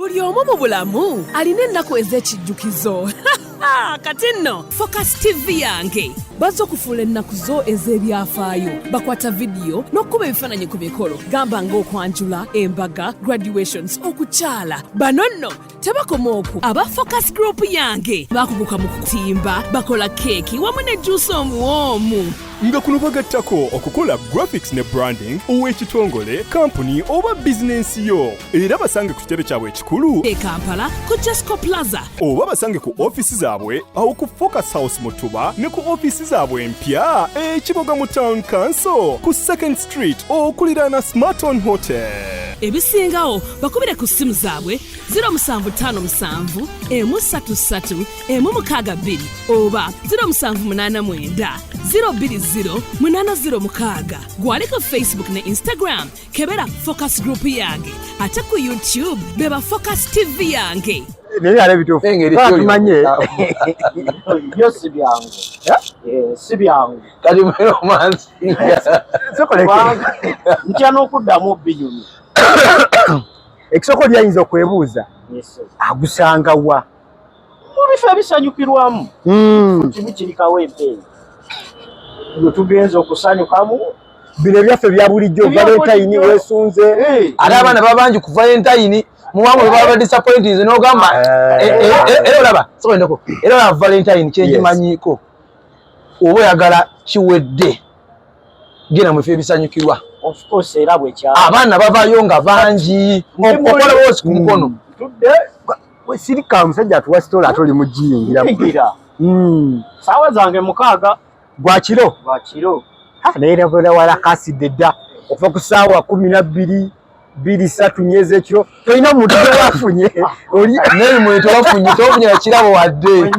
buli omu mu bulamu alina ennaku ez'ekijjukizo. Kati nno Focus TV yange bazze okufuula ennaku zo ez'ebyafaayo, bakwata vidiyo n'okkuba ebifaananyi ku mikolo gamba ng'okwanjula, embaga, graduations, okukyala. Bano nno tebakoma okwo, aba Focus Group yange baakuguka mu kutimba, bakola keeki wamu ne juice omuwoomu. Nga kuno bagattako okukola graphics ne branding ow'ekitongole, kampuni oba bizinensi yo. Era basange ku kitebe kyabwe ekikulu e Kampala ku Jasco Plaza, oba basange ku ofisi zaabwe awo ku Focus House mu Tuba ne ku ofisi zaabwe empya Kiboga mu Town Council ku 2nd Street okuliraana Smarton Hotel. Ebisingawo bakubire ku ssimu zaabwe 0757 133 162 oba 0789 020 gwali ku Facebook ne Instagram kebera Focus Group yange, ate ku YouTube beba Focus TV yange. Neri ale bitufu tumanye yo si byangu si byangu kali mwero manzi sokoleke ntya n'okuddamu biyuni ekisoko lyayinza okwebuuza agusanga wa mu bifo ebisanyukirwamu kimu kirikawo empeeyi gwe tugenza okusanyukamu bino byaffe bya bulijjo Valentine weesunze ate abaana babangi ku Valentine muwamu baba disappointed n'ogamba era olaba sokwendako era olaba Valentine kyenjimanyiko oba oyagala kiwedde genda mu bifo ebisanyukirwa. Of course era bwe kya abaana bavayo nga bangi okola bose ku mukono tudde sirika omusajja atuwa sitola atoli mugiyingira saawa zange 6 gwa kiro naye era wala kasidde dda okuva ku ssaawa 12 2-3 nyeze ekiro tolina omuntu gwewafunye naye muntu wafunye tofunye kirabo wadde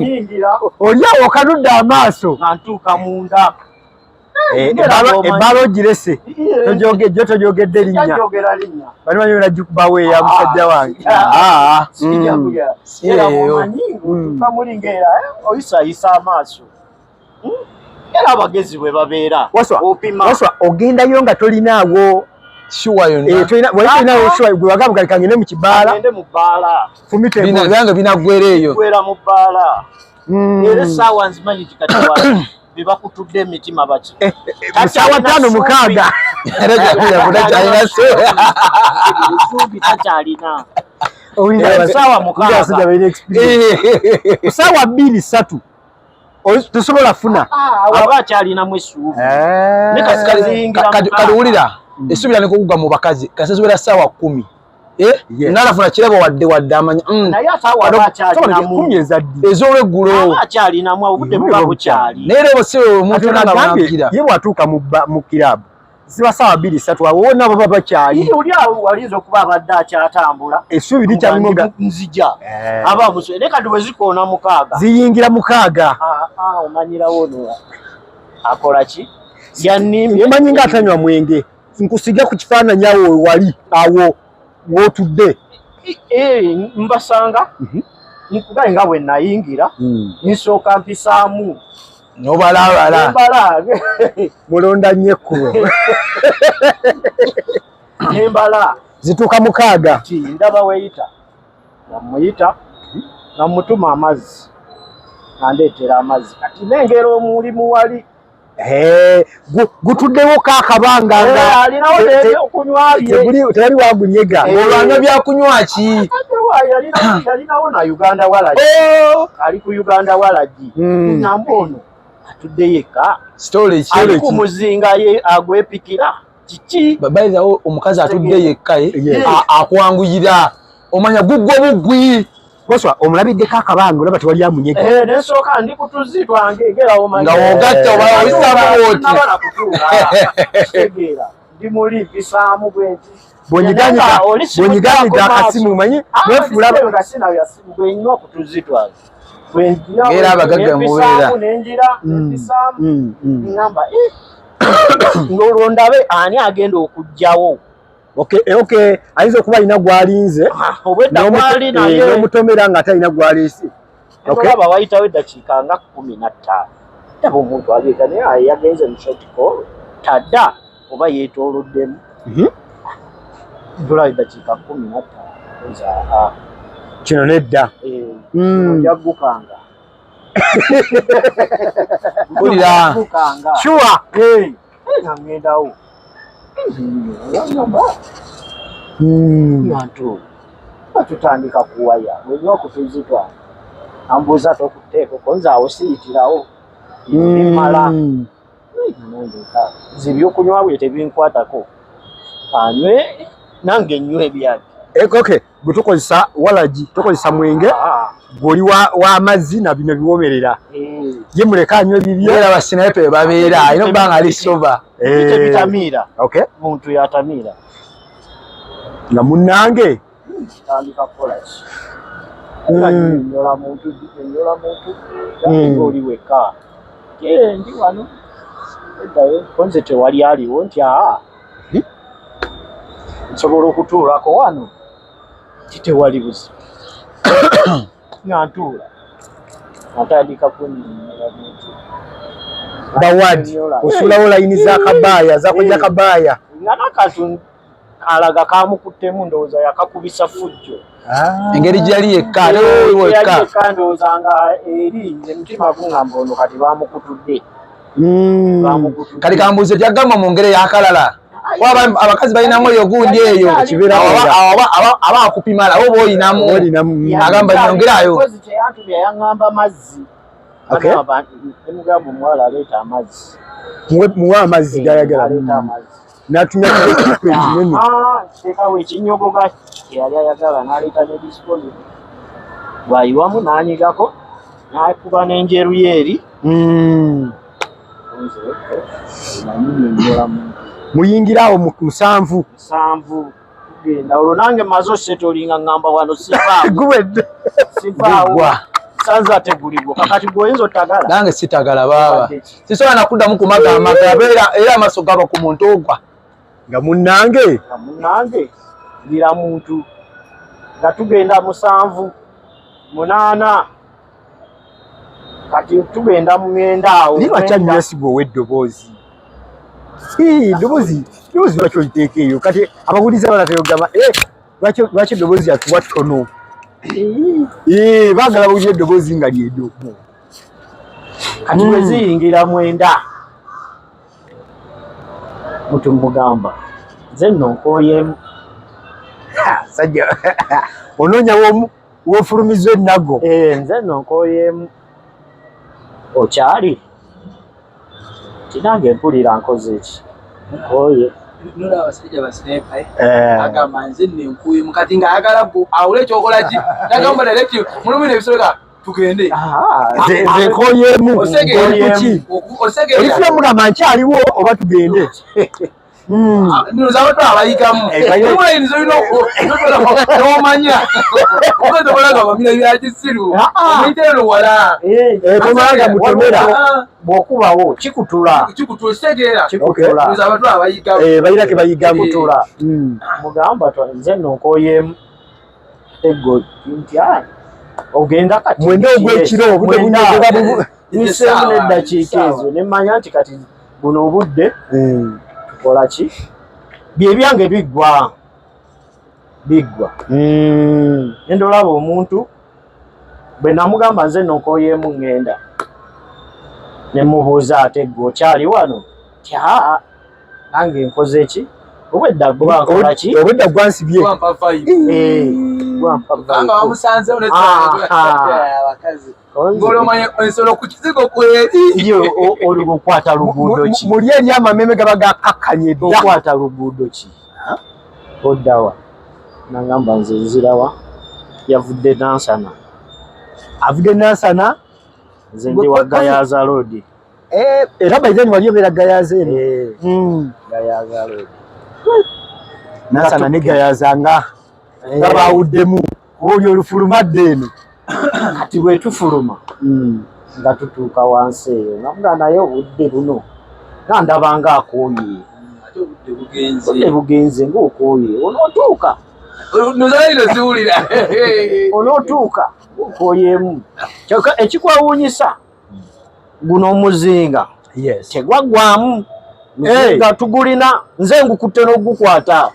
oli awo okanudde amaaso nga ntuuka munda ebbalo ogirese tojogedde linnya bali manyi olagikubawo eya musajja wange kamulingeera oyisayisa amaaso era abagezi bwe babeera waswa ogendayo nga tolinaawo shuwa yonna walinawo shuwa gwe wagamba kangende mu kibaala byange binaggwera eyo gwera mu bbaala era essaawa nzimanyi kikatiwala bebakutudde emitima baki ssaawa 5-6 takyalina ssaawa 2-3 tosobola funa aba akyalinamu essuubi kati wulira essuubi lyaniko okugwa mu bakazi kasazibera ssaawa 10 nalafuna kirabo wadde amanya naye asaawa aba akyalinamu ez'olweggulo akyalinamu obudde buba bukyali naye era bose omuntu nagambye ye bwatuuka mu kirabu ziba ssaawa 2-3 awo nabo baba bakyali oli awo walinza okuba abadde akyatambula essuubi likyalimu nzija aba muswe naye kati bwe zikoona 6 ziyingira 6 omanyirawo no akola ki yannimye omanyi nga atanywa mwenge nkusiga ku kifaananyi awo wali awo wotudde mbasanga nkugaye nga bwe nayingira nsooka mpisaamu nobalabala mulonda nnyo ekkubo nembala zituuka 6 ndaba weeyita namuyita namutuma amazzi nandeetera amazzi kati nengera omulimu wali gutuddewo kaakabanga nga alinawo okunywa bye teyali wagunyega olwanywa byakunywa ki yalinawo na Uganda Walagi ali ku Uganda Walagi namba ono atudde yekka ali ku muzinga ye agwepikira kiki babayizawo omukazi atudde yekka akwanguyira omanya guggwa bugwi waswa omulabiddeko akabanga olaba tewali amunyega nesooka ndi kutuzi twange egerawo nga wogatta oyisamuoti egera ndi muli mpisaamu bwenti bwenyiganyika akasimu manyi nga sinayasimu bwenyina okutuzi twange era abagagga mubeera nenjira nempisaamu ngamba ng'olwo ndabe ani agenda okugjawo Okay, ayinza okuba alina gwalinze n'omutomera nga talina gwalisi olaba wayitawo eddakiika nga 15 taba omuntu ageeta naye yagenze mu short call tadda oba yeetooloddemu dula eddakiika 15 kino nedda ojja gukanga mpulira sure nga ngendawo bantu batutandika kuwaya wenye okutuzitwa ambuuza tokuteekako nze awo siyitirawo bimala zibyokunywa bwe tebinkwatako anywe nange nywa ebyaki okay gwe tukozesa walagi tukozesa mwenge gwoli w'amazzi na bino biwomerera ye muleka anywe bibyo era basinape babeera ayina obbanga ali soba tebitamiira okay muntu yatamiira nga munnange tandika kukolaki nyola muntu oli weka ndi wano eddayo konze tewali aliwo nti nsobola okutuulako wano kitewali buzibu nga ntuula atandika kunnyonnyola muntu bawadi osulawo layini z'akabaaya zakoja kabaaya nga nakatu alaga kamukuttemu ndowooza yakakubisa fujjo engeri gyali yekka ate wekka ndowooza nga eri nze mutima gungamba ono kati bamukutudde kati kambuuze tyagamba mu ngeri yakalala abakazi balinamu oyo gundi eyo aba akupimala oba oyinamu agamba nyongerayo kyeyantubya yaŋŋamba mazzi emugamba omuwala aleeta amazzi muwe amazzi gayagala aleeta amazzi natumya kinene teekawo ekinyogoga kyeyali ayagala n'aleeta ne disiponi bwayiwamu n'anyigako n'akuba n'enjeru yeeri muyingirawo musanvu tugenda olwo nange maze osetolinga ŋŋamba wano guwedde sivaawo sanze ate guligwo kakati gwoyinza otagala nange sitagala baaba sisobola nakuddamu kumagamaga era amaaso gaba ku muntu ogwa nga munnange ndira muntu nga tugenda 7 8 kati tugenda mu 9 awo libakyanywesigwa ow'eddoboozi ddoboozi lwaki oliteeka eyo kati abagulizi abalateyogamba lwaki eddoboozi yatuwa ttono baagala bawulira eddoboozi nga lyedo kati bwe ziyingira 9 mutu mugamba nze nno nkooyemu sajja onoonya wofulumiza ennago nze nno nkooyemu okyali kinange mpulira nkoze eki nkooye nula abasajja basinepa agamba nze nenkuye mukati ngaayagala bo awule ekyokola ki nagamba direct mulumire ebisoleka tugende nze nkooyemu kuki olifuna mugamba nkyaliwo oba tugende nozabatu abayigamu mulayiniza olina nomanya okatobolaga bamira byakisiru omwiteero wala tomalaga mutomera bw'okubawo kikutula kitegeera nozabatu abayigamu bayirake bayigamu kutula mugamba nze nno nkooyemu ego nti ogenda kati mwenda ogw'ekiro obudde niseemu n'eddakiika ezo nemmanya nti kati buno obudde tukola ki byebyange biggwa nendolaba omuntu bwe namugamba nze nno nkooyemu ŋŋenda nemubuuza ate gwe okyali wano tya nange nkoze ki obwedda gwankola ki obwedda gwansibye anga bamusanze abakazi ngolomanya ensolo ku kizigo kweri oli gukwata luguudo ki muli eri amameme gaba gakakkanye dda okwata luguudo ki oddawa nangamba nze nzirawa yavudde nansana avudde nansana nze ndi wa Gayaza Road era bayizanyi wali obeera Gayaza eno Gayaza Road nansana ne Gayaza nga bawuddemu oli olufulumadde eno kati bwe tufuluma nga tutuuka wansi eyo namuga naye obudde buno nandabanga akooye obudde bugenze ng'okooye onootuuka nozaliro ziwulira onootuuka okooyemu kyokka ekikwewuunyisa guno omuzinga tegwaggwamu muzinga tugulina nze ngukutte n'ogukwata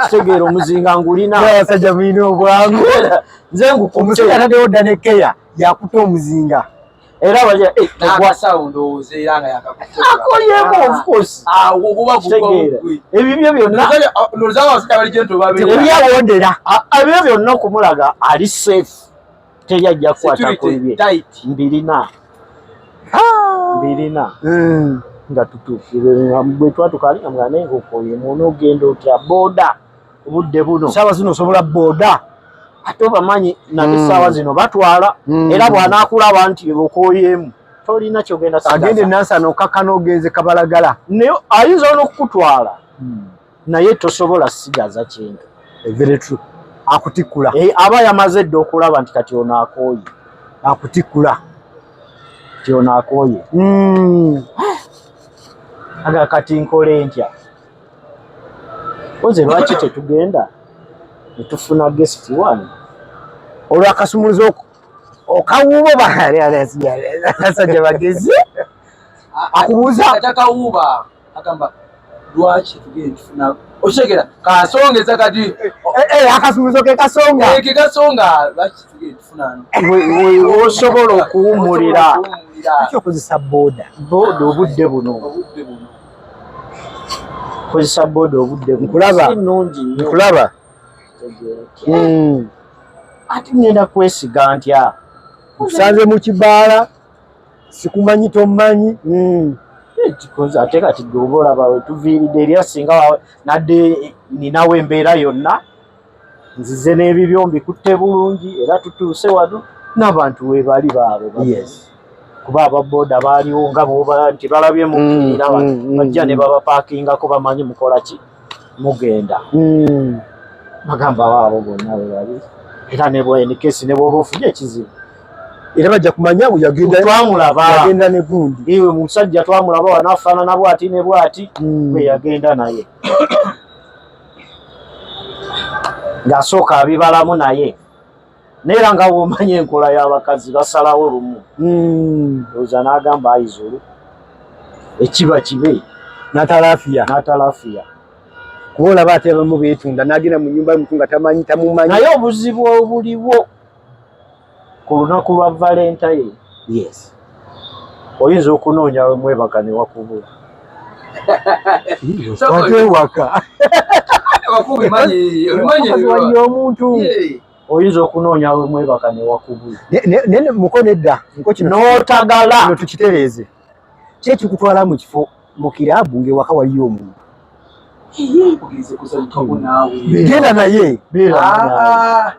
kitegeera omuzinga ngulina abasajja mulina obwangu nze ngukumte omusajja atateodda ne keya yakuta omuzinga era baja akolyemu of course ebibyo byonna ebyawondera ebyo byonna okumulaga ali safe teyajja kukwatako ebye mbirina nga tutuukire bwe twatukalinga nga naye ngaokoyemu onoogenda otya booda obudde buno saawa zino osobola booda ate obamanyi nate saawa zino batwala era bw'anaakulaba nti okooyemu tolina kyogenda agende nansana okakka n'ogenze kabalagala naye ayinza n'okukutwala naye tosobola sigaza kintu very true akutikkula aba yamaze dde okulaba nti kati ono akooye akutikkula ti ono akooye aga kati nkole ntya oze lwaki tetugenda netufuna guest one olwakasumuluzo okawuuba basajja bagezi akubuuza atakawuuba agamba lwaki tugenda tufuna oshegera kasongeza kati akasumuluzo ke kasonga lwaki tugenda tufuna osobola okuwumulira ekyokozesa booda obudde buno kozesa booda obudde nkulaba nkulaba ati ngenda kwesiga ntya nkusanze mu kibaala sikumanyi tomanyi ate kati gwe olaba wetuviiridde eri asinga wawe nadde ninawo embeera yonna nzize n'ebibyo mbikutte bulungi era tutuuse wano n'abantu webali baabwe kuba ababooda baaliwo nga bwoba nti balabye mukirira bajja ne babapaakingako bamanyi mukola ki mugenda bagamba baabo bonna webali era nebwenikesi ne bwoba ofunye ekizibu era bajja kumanya yagenda ne gundi iwe musajja twamulaba wanaafaanana bwati ne bwati bwe yagenda naye ng'asooka abibalamu naye neera nga bw'omanya enkola y'abakazi basalawo lumu oza n'agamba ayizulu ekiba kibe n'atalaafiya kuba olaba ate abamu beetunda n'agenda mu nnyumba y'omuntu nga tamumanyi naye obuzibu obuliwo ku lunaku lwa Valentine oyinza okunoonya we mwebaka ne wakubula watewaka wali omuntu oyinza okunoonya we mwebaka ne wakubula nene mukono edda n'otagala tukitereeze ki ekikutwala mu kifo mu kiraabu ng'ewaka waliyo omuntu genda naye genda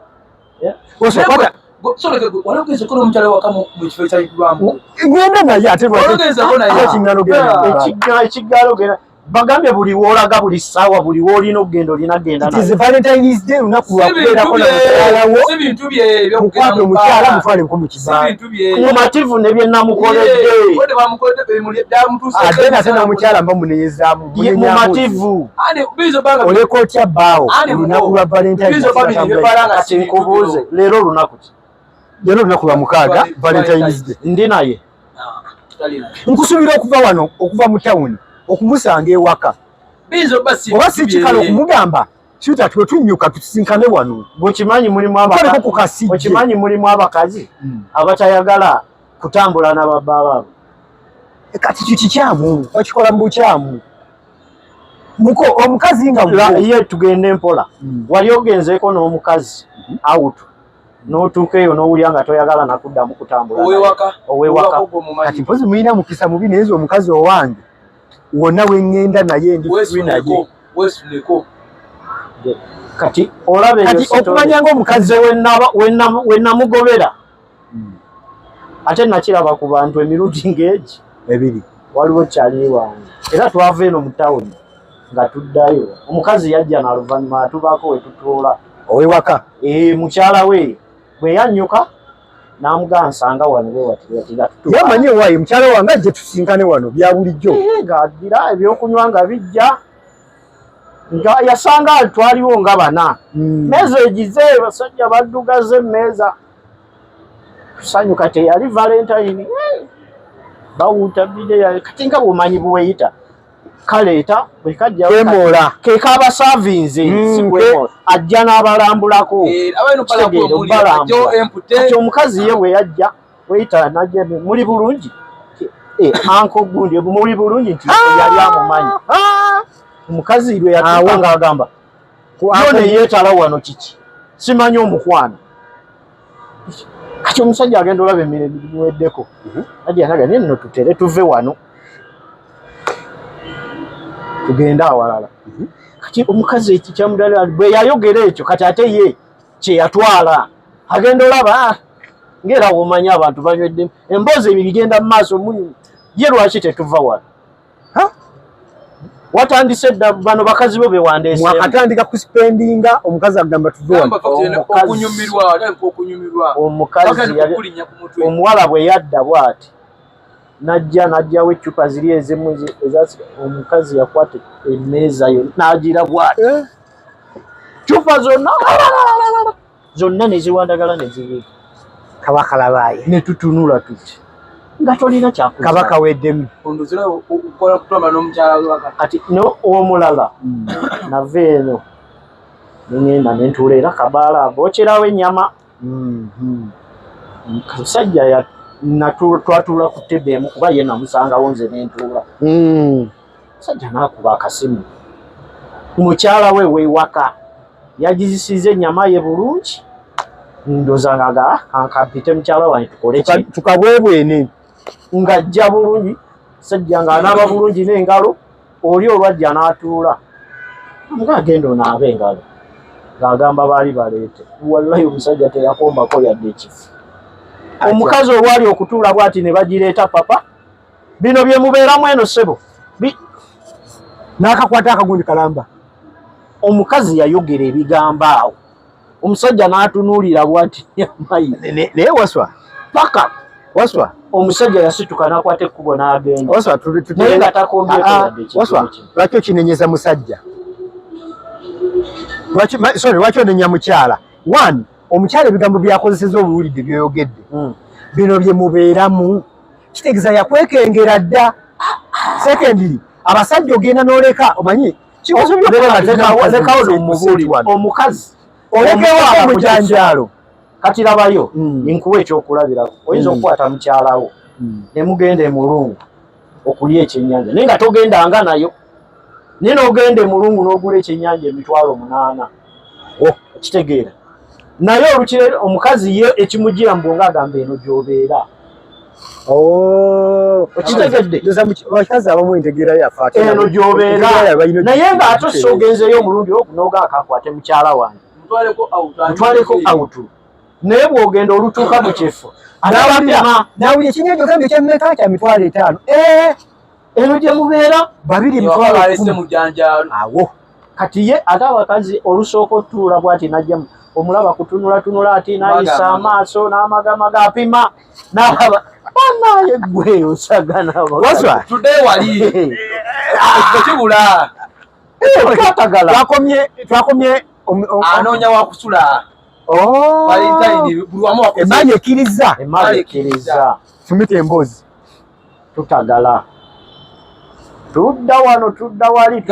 naye ate ekiggalo genda bagambye buli woolaga buli ssaawa buli woolina okugenda olina genda Valentine's Day lunaku lwakubeerako namukyalawo mukwate omukyala mutwaleko mu kibaala mumativu ne bye namukoledde ate nate n'omukyala mba muneyezaamu mumativu oleka otya bbaawo olunaku lwa kati nkubuuze leero olunaku ki leero olunaku lwa 6 Valentine's Day ndi naye nkusuubira okuva wano okuva mu tawuni okumusanga ewaka oba si kikala okumugamba sita twe tunnyuka tusisinkane wano bwekimanyi mulimu abakazi abatayagala kutambula n'ababba baabwe kati kyo kikyamu bakikola mu bukyamu muko omukazi nga ye tugende mpola wali ogenzeeko n'omukazi awutu n'otuuka eyo n'owulya nga toyagala nakuddamu kutambula owewaka kati mpozi mulina mukisa mubi naye omukazi owange wonna wengenda naye ndi naye kati olaba okumanya ng'omukazi wenamugobera ate nakiraba ku bantu emirundi ng'egi ebiri waliwo kyali wange era twava eno mu tawuni nga tuddayo omukazi yajja n'oluvannyuma atubaako we tutuula owewaka mukyala we bwe yannyuka n'amugamba nsanga wano yamanyi owaayi mukyala wange ajje tusinkane wano bya bulijjo ng'addira ebyokunywa nga bijja nga yasanga twaliwo nga bana meeza egize basajja baddugaze emmeeza tusanyuka teyali Valentine bawuuta bideya kati nga bw'omanyi buweyita kaleeta bwe kajja kwemola ke kaba savinze si kwemola ajja n'abalambulako kati omukazi ye bwe yajja weyita najja muli bulungi anko gundi muli bulungi nti yali amumanyi omukazi lwe yatuuka ng'agamba yone yeetala wano kiki simanyi omukwano kati omusajja agenda olaba emirembe biweddeko ajja naye nno tutere tuve wano tugenda awalala kati omukazi ekikyamudala bwe yayogera ekyo kati ate ye kye yatwala agenda olaba ngera womanyi abantu banywedde emboozi ebigenda mu maaso munyu ye lwaki tetuva wano watandise dda bano bakazi bo bewandeese mwakatandika kuspendinga omukazi agamba tuve wano omukazi omuwala bwe yadda bw'ati najjawo eccupa ziri ezimu omukazi yakwata emmeeza yo n'agira bw'ati cupa zonna neziwandagala nezibiri kabaka labaaye ne tutunula tuti nga tolina kyakuza kabaka weddemu kati omulala nava eno nengenda nentuula era kabaala bookerawo ennyama musajja twatuula ku ttebe emu kuba ye namusangawo nze nentuula musajja n'akuba akasimu mukyala we wewaka yagizisiza ennyama ye bulungi ndozangaga kampite mukyala wange tukole ki tukabwebwene ng'ajja bulungi musajja ng'anaaba bulungi n'engalo oli olwajja n'atuula ng'agenda onaaba engalo ng'agamba baali baleete wallahi omusajja teyakombako yadde ekifu omukazi olwali okutuula bw'ati ne bagireeta papa bino bye mubeeramu eno ssebo n'akakwata akagundi kalamba omukazi yayogera ebigambo awo omusajja n'atunuulira bw'ati mayi naye waswa paka waswa omusajja yasituka n'akwata ekkubo n'agenda waswa naye nga takombyeko yadde waswa lwaki okinenyeza musajja lwaki onenya mukyala one omukyala ebigambo byakozeseza obuwulidde byoyogedde bino bye mubeeramu kitegeeza yakwekengera dda secondly abasajja ogenda n'oleka omanyi omukazi olekewo abamujanjaalo kati labayo nkuwa ekyokulabirako oyinza okukwata mukyalawo ne mugenda emulungu okulya ekyennyanja naye nga togendanga nayo naye n'ogenda emulungu n'ogula ekyennyanja emitwalo 8 kitegeera naye olukire omukazi ye ekimugira mbu ng'agamba eno gy'obeera okitegedde bakazi abamu entegeera yafa eno gy'obeera naye ng'ate si ogenzeyo omulundi n'oga akakwate mukyala wange mutwaleko awutu naye bw'ogenda olutuuka mu kifo nawulya ekinyejo gambe ekyemmeka kya mitwalo 5 eno gye mubeera 2 awo kati ye ate abakazi olusooka otuula bw'ati najja omulaba kutunulatunula ati nayisa amaaso n'amagamaga apima n'alaba banaye gwe osagana waswa tudde wali tekibula twakomye anoonya wakusula emaanyi ekkiriza ekkiriza fumita emboozi tutagala tudda wano tudda wali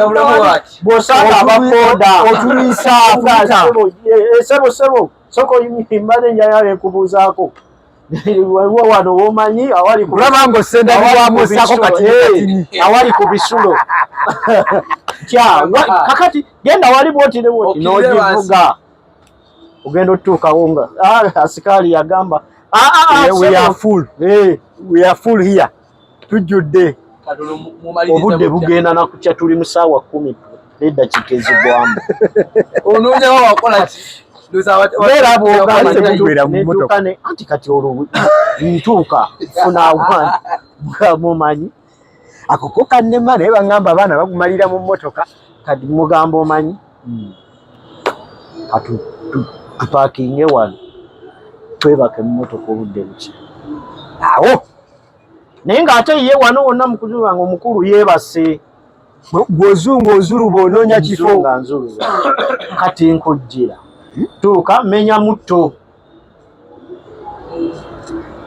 bw'osanga abakooda otuliisasebo soko mbale njayala ekubuuzaako waliwo wano womanyi olaba nga osendabibwamusaako katini awali ku bisulo kakati genda wali bwotire bwoti n'ogivuga ogenda otutuukawo nga asikaali yagamba we are full here tujjudde obudde bugenda nakukya tuli mu ssaawa 10 n'eddakiika ezigwamu onoonya wawakola ki beera bwoganetuuka anti kati olwo ntuuka funa awani mumanyi akoko kannema naye baŋŋamba abaana bagumalira mu mmotoka kati mugamba omanyi tupaakinge wano twebake mu mmotoka obudde buki awo naye ng'ate ye wano wonna mukuzuba nga omukulu yeebase bw'ozunga ozuluba onoonya kifo nga nzuluba kati nkujjira tuuka menya mutto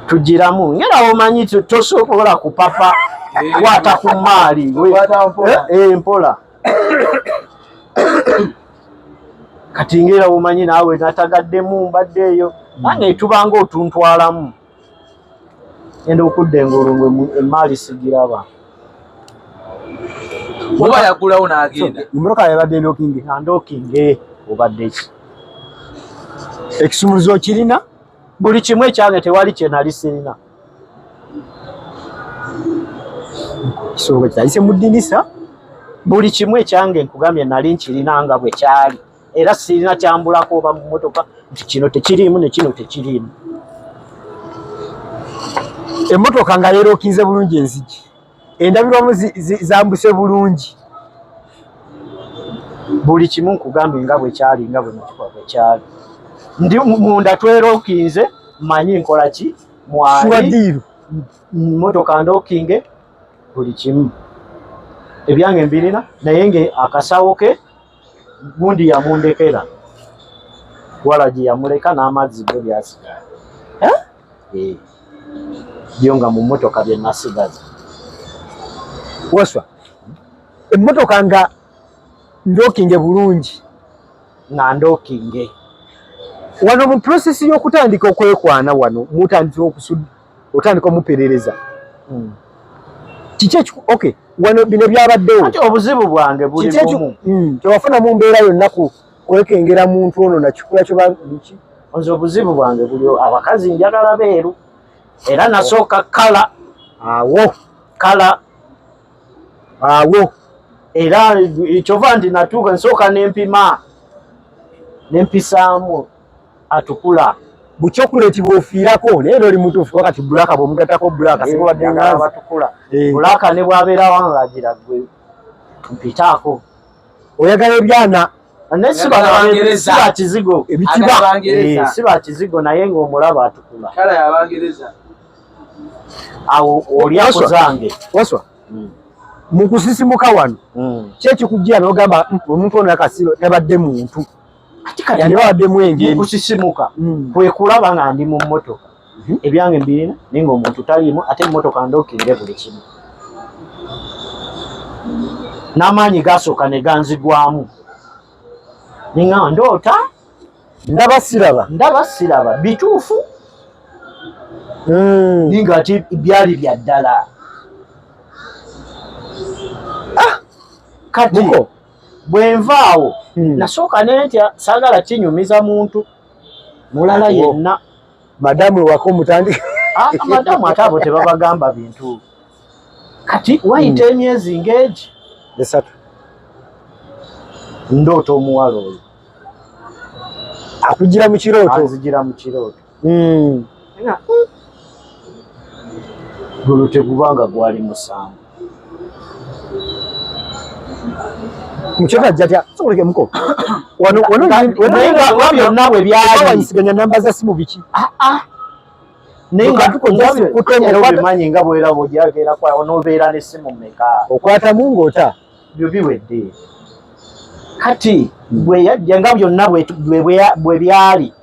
tugiramu ngera omanyi tosobola kupapa kwata ku maali mpola kati ngera omanyi naawe natagaddemu mbadde eyo nange tubanga otuntwalamu enda okudda engolongo emaali sigiraba oba yagulawo n'agenda imotoka yabadde ndokinge andokinge obadde ki ekisumuluzo kirina buli kimu ekyange tewali kyenali sirina kisooka kitayise mu ddinisa buli kimu ekyange nkugambye nali nkirina nga bwe kyali era sirina kyambulako oba mu motoka nti kino tekiriimu ne kino tekiriimu emmotoka nga leero okinze bulungi enzigi endabirwamu zambuse bulungi buli kimu nkugambye nga bwe kyali nga bwe motoka bwe kyali ndi munda twerokinze mmanyi nkola ki mwali motoka ndokinge buli kimu ebyange mbirina naye nge akasawo ke gundi yamundekera walagi yamuleka n'amazzi ge byasigala byo nga mu motoka bye nasigaza waswa emmotoka nga ndokinge bulungi nga ndokinge wano mu prosesi y'okutandika okwekwana wano otandika omuperereza kiki okay wano bino byabaddewo ati obuzibu bwange buli bumu tewafuna mu mbeera yonna kwekengera muntu ono nakikula kyobaki nze obuzibu bwange buli abakazi njagala beeru era nasooka kala awo era kyova nti natuuka nsooka nempisaamu atukula bukyokuleti bwofiirako naye oli mutuufu wakati bulaka bwomugatako bulaka batukula bulaka ne bwabeerawo nga agira gwe mpitaako oyagala ebyana naye si bakizigo si bakizigo naye ng'omulaba atukula awo olyako zange waswa mukusisimuka wano kyekikujjira n'ogamba omuntu ono yakasiba tabadde muntu yandibawaddemu engeri mukusisimuka kwe kulaba nga ndi mu mmotoka ebyange mbirina naye ng'omuntu taliimu ate emmotoka ndokinge buli kimu n'amaanyi gasooka ne ganzigwamu niŋŋamba ndoota ndaba siraba bituufu ninga ati byali bya ddala kati bwe nvaawo nasooka nentya saagala kinyumiza muntu mulala yenna madamu ewaka omutandika madamu ate abo tebabagamba bintu kati wayita emyezi ng'egi 3 ndoota omuwala oyo akugira mu kirooto anzigira mu kirooto guno tegubanga gwali musanvu mukyota jjatya soboleke muko wano byonna bwe byawanyisiganya namba za simu biki bimanyi nga bweraba ojagera onoobeera n'essimu mmeka okwatamu ng'ota byo biwedde kati bwe yajja nga byonna bwe byali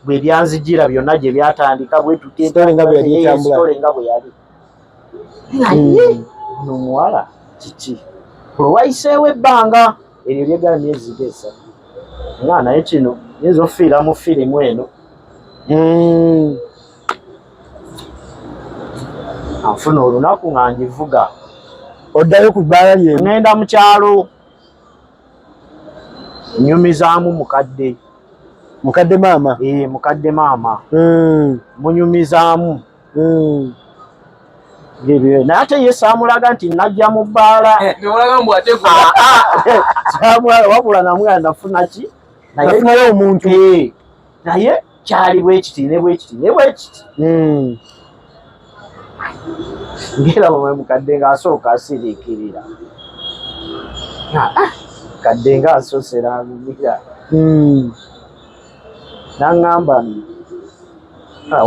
bwe byanzigira byonna gye byatandika bwe Story nga bwe yali etambula. nga bwe yali naye nomuwala kiki olwayiseewo ebbanga eryo lyegala myezi gesatu nga naye kino nyinza ofiira mu firimu eno anfuna olunaku nga ngivuga oddayo ku bbaala lyemu ŋŋenda mu kyalo nyumizaamu mukadde maama mukadde maama munyumizaamu naye ate ye saamulaga nti najja mu bbaala wabula namugala nafuna ki nafunayo omuntu naye kyali bwekiti ne bwekiti ne bwekiti ngeraba mwe mukadde ng'asooka asiriikirira kadde ng'asosera amumira n'aŋŋamba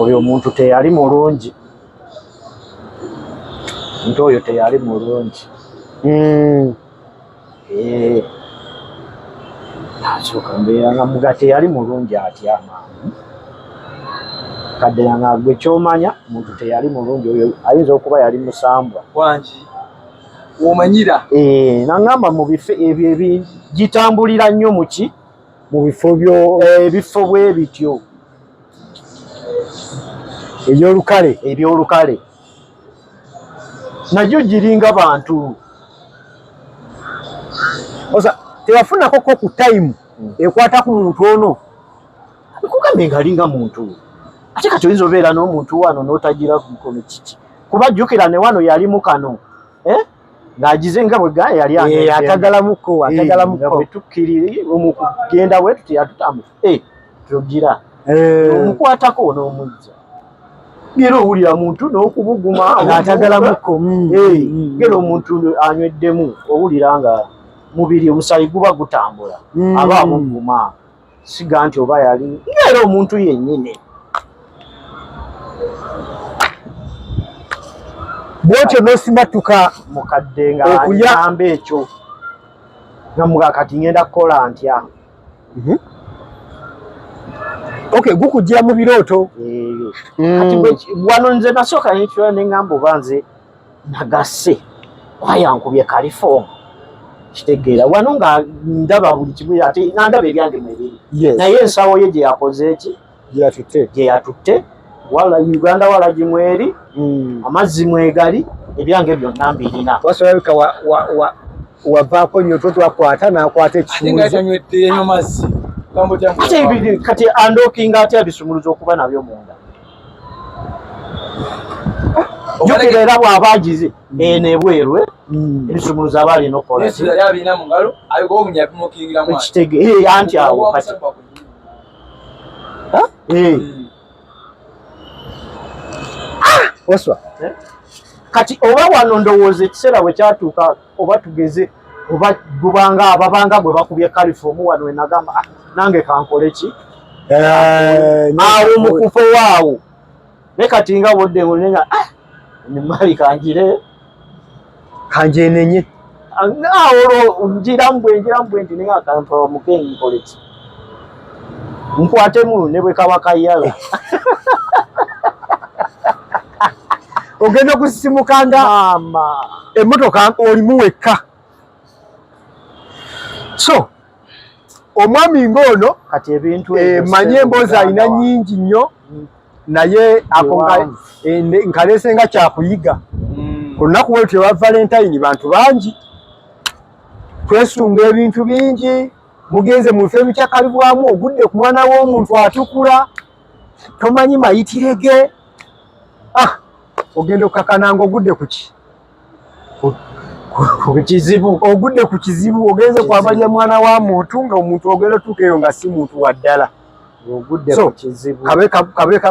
oyo omuntu teyali mulungi nti oyo teyali mulungi asooka mbeera nga muga teyali mulungi atya amangu Kadde nga gwe kyomanya muntu teyali mulungi oyo ayinza okuba yali musambwa. Wangi womanyira nangamba mu bifo ebyo gitambulira nnyo muki mu bifo byo ebifo bwe bityo ebyolukale najyo giringa bantu osa tebafunako ko ku time ekwata ku muntu ono kugambe ngalinga muntu ate kati oyinza obeera n'omuntu wano n'otagira ku mukono kiki kuba jjukira ne wano yali mukano ng'agize nga bwe gaya yali atagalamuko bwe tukkirire omukugenda bwe tuti yatutamu tugira omukwatako n'omujja ngera owulira muntu n'okubuguma ng'atagalamuko ngera omuntu anyweddemu owulira nga mubiri omusayi guba gutambula aba amuguma siga nti oba yali ngera omuntu yennyini bwotyo n'osimatuka mukadde nga anyamba ekyo nga muga kati ngenda kukola ntya gukujjira mu birooto kati wano nze nasooka nekyola neŋŋamba oba nze nagase wayankubye kalifoomu kitegeera wano nga ndaba buli kimu ate nandaba ebyange mwebiri naye ensawo ye gye yakoze eki gye yatutte Uganda walagi mweri amazzi mwegali ebyange byonna mbirina wasolabika wavaako nnyo twakwata n'akwata ekisumuluzo kati andookinga atya bisumuluzo okuba nabyo munda jukira era bw'aba agize nebweru ebisumuluzo aba alina okukola anti awo kati oswa kati oba wano ndowooza ekiseera bwe kyatuuka oba tugeze oba babanga bwe bakubye kalifoomu wano wenagamba nange kankole ki awo mukufo waawo ne kati nga wodde nga nimali kanjire kanjenenye awo njirambwe nti nenga kampa mukengi nkole ki nkwatemu ne bwe kaba kayala ogenda okusisimukanga emmotoka olimu wekka so omwami ng'ono kati ebintu manye emboozi alina nnyingi nnyo naye nkaleese nga kyakuyiga olunaku lwe lwa valentine bantu bangi twesunga ebintu bingi mugenze mu bifo ebikyakalibwamu ogudde ku mwana w'omuntu atukula tomanyi mayitire ge ogenda okukakana nga ogudde kuki ogudde ku kizibu ogenze kwabalya mwana wa muntu nga omuntu ogenda otuuka eyo nga si muntu wa ddala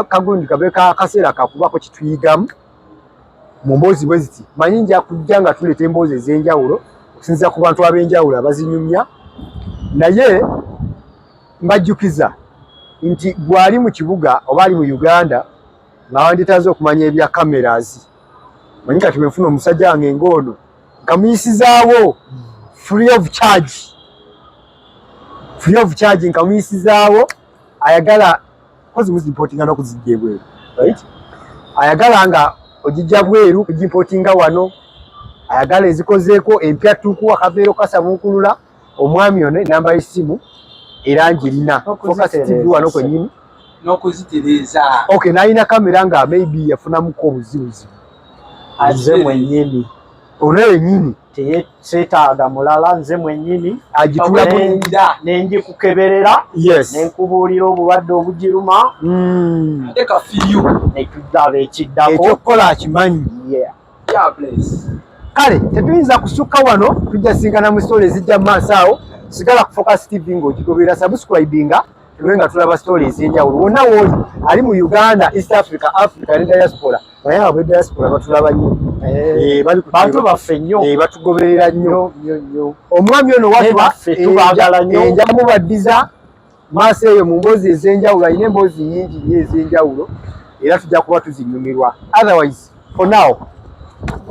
kagundi kabe kaseera kakubako kituyigamu mu mboozi bwe ziti manyi nja kujja nga tuleeta emboozi ez'enjawulo okusinziira ku bantu ab'enjawulo abazinyumya naye mbajjukiza nti gwali mu kibuga oba ali mu Uganda nga wanditaze okumanya ebya cameras manyi kati bwenfuna omusajja wange ng'ono nkamuyisizaawo free of charge nkamuyisizaawo ayagala kozi muzimportinga n'okuzijja ebweru right ayagala nga ogijja bweru kugimportinga wano ayagala ezikozeeko empya tuku akaveero kasabuukulula omwami ono enamba y'essimu era njirina focus TV wano kwennyini n'okuzitereeza n'alina kamera nga maybe yafunamuko obuzibuzibu nze mwennyini ono yennyini seetaaga mulala nze mwennyini agitulako nenjikukeberera nenkubuulira obulwadde obugiruma ate kafiyo netudaba ekiddako ekyokukola akimanyi kale tetuyinza kusukka wano tujja singana mu story ezijja mu maaso awo sigala ku Focus TV ng'ogigoberera subscribinga tube nga tulaba story ez'enjawulo wonna wooli ali mu Uganda, East Africa, Africa ne diaspora naye abo diaspora batulaba nnyo bantu baffe nnyo batugoberera nnyo omwami ono tubaagala nnyo enja mubaddiza maaso eyo mu mboozi ez'enjawulo alina emboozi nnyingi nnyo ez'enjawulo era tujja kuba tuzinyumirwa otherwise for now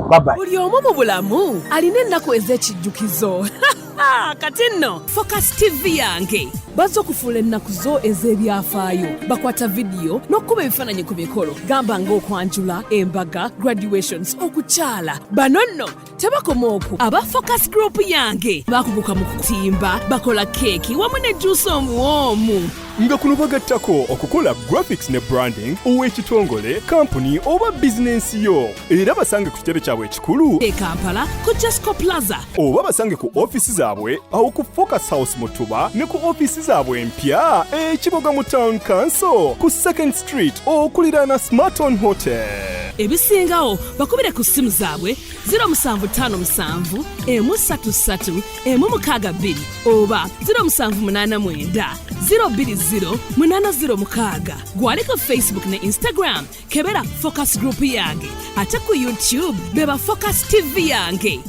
bye bye buli omu mu bulamu alina ennaku ez'ekijjukizo kati nno Focus TV yange bazza okufuula ennaku zo ez'ebyafaayo bakwata vidiyo n'okkuba ebifaananyi ku mikolo gamba ng'okwanjula embaga graduations okukyala bano nno tebakoma okwo aba Focus Group yange bakuguka mu kutimba bakola keeki wamu ne juice omuwoomu nga kuno bagattako okukola graphics ne branding ow'ekitongole kampuni oba bizinensi yo era basange ku kitebe kyabwe ekikulu e Kampala ku Jasco Plaza oba basange ku ofisi zaabwe awo ku Focus House Mutuba ne ku ofisi zaabwe empya ekiboga mu Town Council ku 2nd Street okuliraana Smarton Hotel. ebisingawo bakubire ku ssimu zaabwe 0757 133 162 oba 0789 020 806 gwali ku Facebook ne Instagram kebera Focus Group yange ate ku YouTube beba Focus TV yange.